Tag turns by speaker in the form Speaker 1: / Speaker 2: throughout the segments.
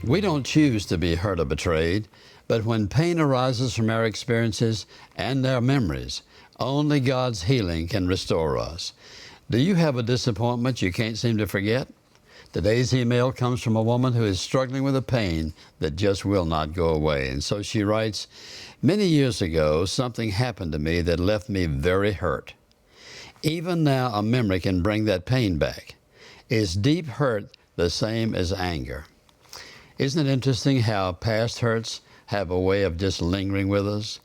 Speaker 1: We don't choose to be hurt or betrayed, but when pain arises from our experiences and our memories, only God's healing can restore us. Do you have a disappointment you can't seem to forget? Today's email comes from a woman who is struggling with a pain that just will not go away. And so she writes, "Many years ago, something happened to me that left me very hurt. Even now, a memory can bring that pain back. Is deep hurt the same as anger?" Isn't it interesting how past hurts have a way of just lingering with us?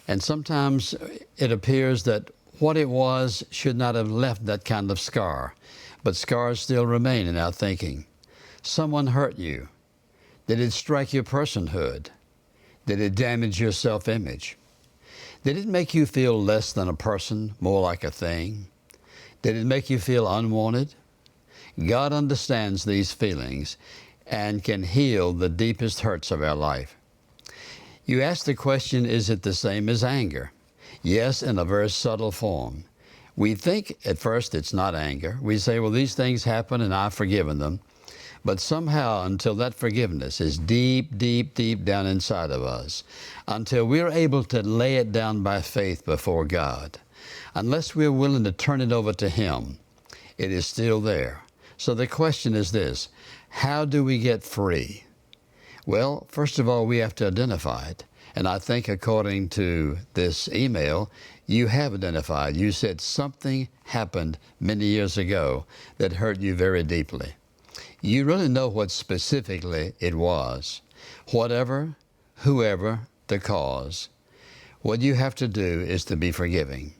Speaker 1: And sometimes it appears that what it was should not have left that kind of scar, but scars still remain in our thinking. Someone hurt you. Did it strike your personhood? Did it damage your self-image? Did it make you feel less than a person, more like a thing? Did it make you feel unwanted? God understands these feelings and can heal the deepest hurts of our life. You ask the question, is it the same as anger? Yes, in a very subtle form. We think at first it's not anger. We say, well, these things happen and I've forgiven them. But somehow, until that forgiveness is deep, deep, deep down inside of us, until we're able to lay it down by faith before God, unless we're willing to turn it over to Him, it is still there. So the question is this: how do we get free? Well, first of all, we have to identify it. And I think according to this email, you have identified. You said something happened many years ago that hurt you very deeply. You really know what specifically it was. Whatever, whoever the cause, what you have to do is to be forgiving.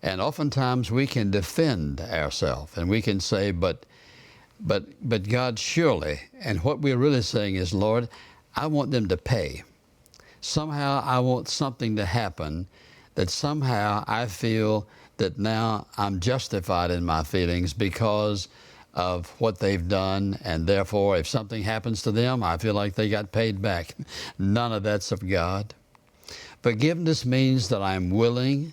Speaker 1: And oftentimes we can defend ourselves and we can say, but God, surely. And what we're really saying is, Lord, I want them to pay. Somehow I want something to happen that somehow I feel that now I'm justified in my feelings because of what they've done, and therefore if something happens to them, I feel like they got paid back. None of that's of God. Forgiveness means that I'm willing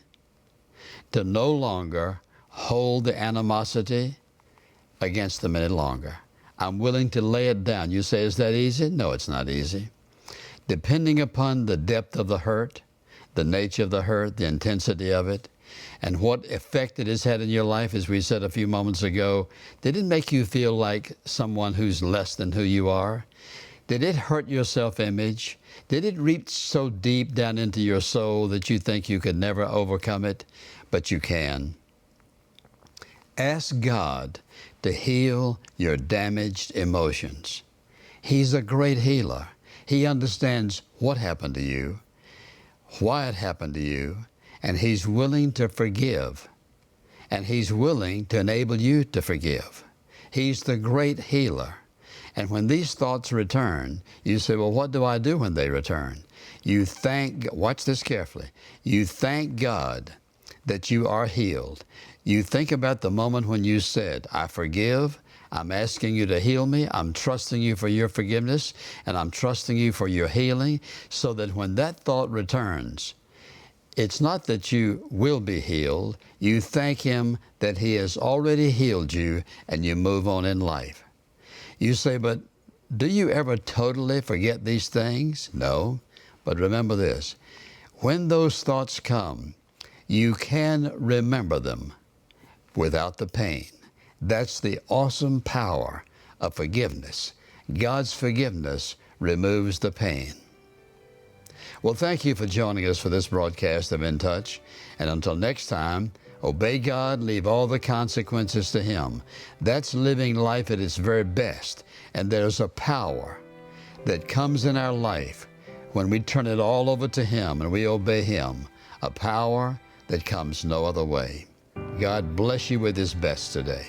Speaker 1: to no longer hold the animosity against them any longer. I'm willing to lay it down. You say, is that easy? No, it's not easy. Depending upon the depth of the hurt, the nature of the hurt, the intensity of it, and what effect it has had in your life, as we said a few moments ago, did it make you feel like someone who's less than who you are? Did it hurt your self-image? Did it reach so deep down into your soul that you think you could never overcome it? But you can. Ask God to heal your damaged emotions. He's a great healer. He understands what happened to you, why it happened to you, and He's willing to forgive. And He's willing to enable you to forgive. He's the great healer. And when these thoughts return, you say, well, what do I do when they return? You thank, watch this carefully, you thank God that you are healed. You think about the moment when you said, I forgive, I'm asking you to heal me, I'm trusting you for your forgiveness, and I'm trusting you for your healing, so that when that thought returns, it's not that you will be healed, you thank Him that He has already healed you, and you move on in life. You say, but do you ever totally forget these things? No, but remember this, when those thoughts come, you can remember them without the pain. That's the awesome power of forgiveness. God's forgiveness removes the pain. Well, thank you for joining us for this broadcast of In Touch. And until next time, obey God, leave all the consequences to Him. That's living life at its very best. And there's a power that comes in our life when we turn it all over to Him and we obey Him, a power that comes no other way. God bless you with His best today.